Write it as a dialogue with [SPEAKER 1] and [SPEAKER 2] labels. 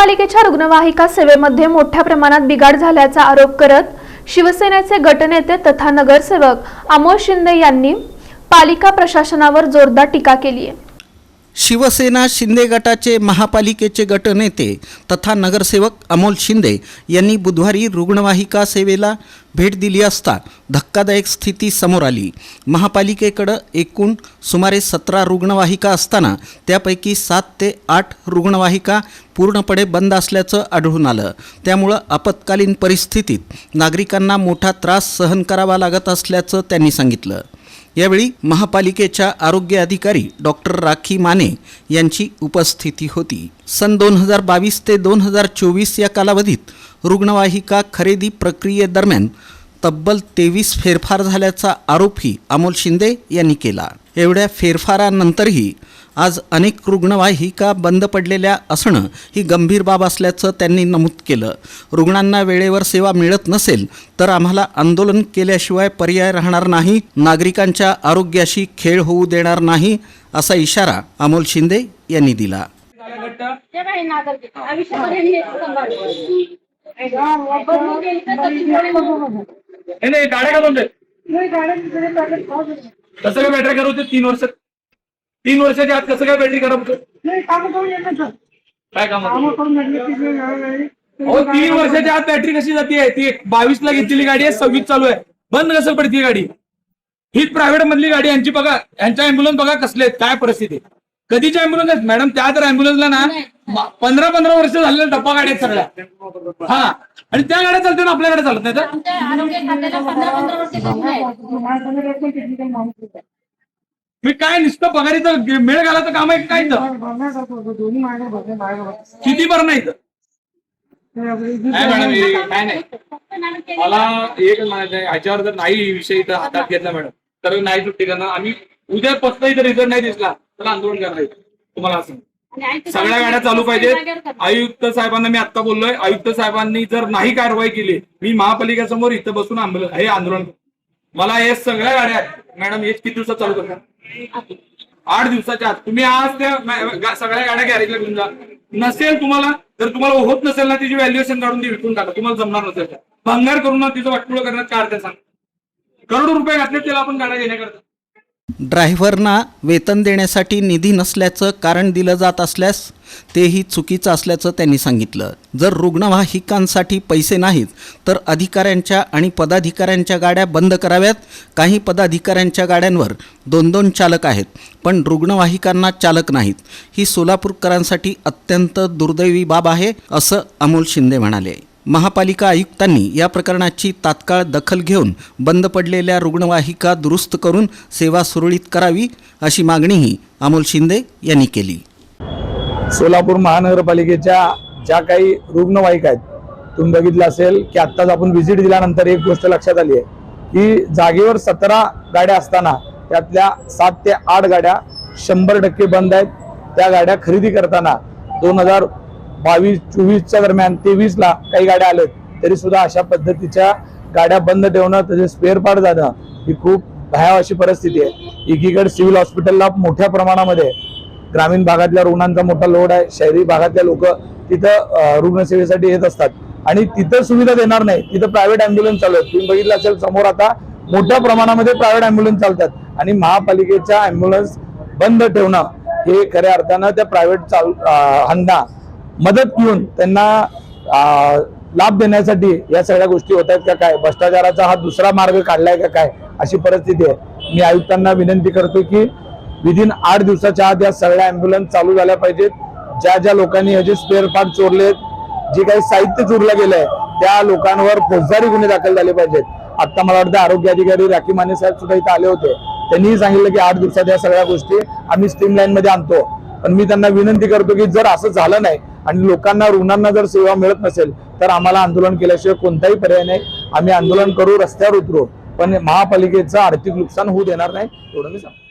[SPEAKER 1] महापालिकेच्या रुग्णवाहिका सेवेमध्ये मोठ्या प्रमाणात बिघाड झाल्याचा आरोप करत शिवसेनेचे गटनेते तथा नगरसेवक अमोल शिंदे यांनी पालिका प्रशासनावर जोरदार टीका केली आहे।
[SPEAKER 2] शिवसेना शिंदे गटाचे महापालिकेचे गटनेते तथा नगरसेवक अमोल शिंदे यांनी बुधवारी रुग्णवाहिका सेवेला भेट दिली असता धक्कादायक स्थिती समोर आली। महापालिकेकडे एकूण सुमारे 17 रुग्णवाहिका असताना त्यापैकी 7 ते 8 रुग्णवाहिका पूर्णपणे बंद असल्याचं आढळून आलं। त्यामुळे आपत्कालीन परिस्थितीत नागरिकांना मोठा त्रास सहन करावा लागत असल्याचं त्यांनी सांगितलं। यावेळी महापालिकेच्या आरोग्य अधिकारी डॉक्टर राखी माने यांची उपस्थिती होती। सन 2022 ते 2024 या कालावधीत रुग्णवाहिका खरेदी प्रक्रियेदरम्यान तब्बल 23 फेरफार झाल्याचा आरोपही अमोल शिंदे यांनी केला। एवढ्या फेरफारानंतरही आज अनेक रुग्णवाहिका बंद पडलेल्या असणं ही गंभीर बाब असल्याचं त्यांनी नमूद केलं। रुग्णांना वेळेवर सेवा मिळत नसेल तर आम्हाला आंदोलन केल्याशिवाय पर्याय राहणार नाही, नागरिकांच्या आरोग्याशी खेळ होऊ देणार नाही असा इशारा अमोल शिंदे यांनी दिला।
[SPEAKER 3] कसं काय बॅटरी खराब होते? 3 वर्षाच्या आत कसं काय बॅटरी खराब होते? काय काम? 3 वर्षाच्या आत बॅटरी कशी जाते? ती 22 ला घेतलेली गाडी आहे, 26 चालू आहे, बंद कसं पडते गाडी? हीच प्रायव्हेट मधली गाडी, यांची बघा, यांच्या अँब्युलन्स बघा कसले आहेत, काय परिस्थिती? कधीच्या अँब्युलन्स आहेत मॅडम? त्या तर अँब्युलन्सला ना 15 वर्ष झालेल्या डब्बा गाड्या आहेत सगळ्या। हा, आणि त्या गाड्या चालते ना, आपल्याकडे चालत नाही तर? मी काय नुसतं पगारीचं मेळ घालायचं काम आहे काय? किती बरं नाही मॅडम, काय नाही। मला एक म्हणायचं, ह्याच्यावर जर नाही विषय इथं हातात घेतला मॅडम तर नाही सुट्टी करणार आम्ही। उद्यापासून जर रिझल्ट नाही दिसला तर आंदोलन करणार तुम्हाला असं। सगळ्या गाड्या चालू पाहिजेत। आयुक्त साहेबांना मी आता बोललोय, आयुक्त साहेबांनी जर नाही कारवाई केली मी महापालिकेसमोर इथं बसून हे आंदोलन। मला हे सगळ्या गाड्या मॅडम हेच किती दिवसात चालू करणार? 8 दिवसाच्या आत। तुम्ही आज त्या सगळ्या गाड्या गॅरेजला घेऊन जा। नसेल तुम्हाला, जर तुम्हाला होत नसेल ना, तिची व्हॅल्युएशन काढून ती विकून टाका। तुम्हाला जमणार नसेल तर भंगार करून ना तिचं वाटपुळं करण्यात काय अर्थ सांग? करोडो रुपये घातले त्याला आपण गाड्या घेण्याकरता।
[SPEAKER 2] ड्रायव्हरना वेतन देण्यासाठी निधी नसल्याचं कारण दिलं जात असल्यास तेही चुकीचं असल्याचं त्यांनी सांगितलं। जर रुग्णवाहिकांसाठी पैसे नाहीत तर अधिकाऱ्यांच्या आणि पदाधिकाऱ्यांच्या गाड्या बंद कराव्यात। काही पदाधिकाऱ्यांच्या गाड्यांवर 2-2 चालक आहेत पण रुग्णवाहिकांना चालक नाहीत। ही सोलापूरकरांसाठी अत्यंत दुर्दैवी बाब आहे असं अमोल शिंदे म्हणाले। महापालिका आयुक्तांनी या प्रकरणाची तात्काळ दखल घेऊन बंद पडलेल्या रुग्णवाहिका दुरुस्त करून सेवा सुरळीत करावी अशी मागणीही अमोल शिंदे यांनी केली।
[SPEAKER 4] सोलापूर महानगरपालिकेच्या ज्या काही रुग्णवाहिका आहेत, तुम्ही बघितलं असेल की आत्ताच आपण व्हिजिट दिल्यानंतर एक गोष्ट लक्षात आली आहे की जागेवर 17 गाड्या असताना त्यातल्या 7 ते 8 गाड्या 100% बंद आहेत। त्या गाड्या खरेदी करताना 2022-24च्या दरम्यान 23ला काही गाड्या आल्यात तरी सुद्धा अशा पद्धतीच्या गाड्या बंद ठेवणं, त्याचे स्पेअर पार्ट जाणं ही खूप भयावह अशी परिस्थिती आहे। एकीकडे सिव्हिल हॉस्पिटलला मोठ्या प्रमाणामध्ये ग्रामीण भागातल्या रुग्णांचा मोठा लोड आहे, शहरी भागातल्या लोक तिथं रुग्णसेवेसाठी येत असतात आणि तिथं सुविधा देणार नाही, तिथं प्रायव्हेट अँब्युलन्स चालू आहेत। तुम्ही बघितलं असेल समोर आता मोठ्या प्रमाणामध्ये प्रायव्हेट अँब्युलन्स चालतात आणि महापालिकेच्या अँब्युलन्स बंद ठेवणं हे खऱ्या अर्थानं त्या प्रायव्हेट ह्यांना मदत घेऊन त्यांना लाभ देण्यासाठी या सगळ्या गोष्टी होत आहेत का काय? भ्रष्टाचाराचा हा दुसरा मार्ग काढलाय का काय? अशी परिस्थिती आहे। मी आयुक्तांना विनंती करतो की विदिन 8 दिवसाच्या आत या सगळ्या अँब्युलन्स चालू झाल्या पाहिजेत। ज्या ज्या लोकांनी ह्याचे स्पेअर पार्ट चोरलेत, जे काही साहित्य चोरलं गेलंय त्या लोकांवर फौजदारी गुन्हे दाखल झाले पाहिजेत। आता मला वाटतं आरोग्य अधिकारी राखी माने साहेब सुद्धा इथे आले होते, त्यांनीही सांगितलं की 8 दिवसात या सगळ्या गोष्टी आम्ही स्ट्रीमलाईन मध्ये आणतो। पण मी त्यांना विनंती करतो की जर असं झालं नाही आणि लोकांना, रुग्णांना जर सेवा मिळत नसेल तर आम्हाला आंदोलन केल्याशिवाय कोणताही पर्याय नाही। आम्ही आंदोलन करू, रस्त्यावर उतरू, पण महापालिकेचं आर्थिक नुकसान होऊ देणार नाही, एवढं मी सांगतो।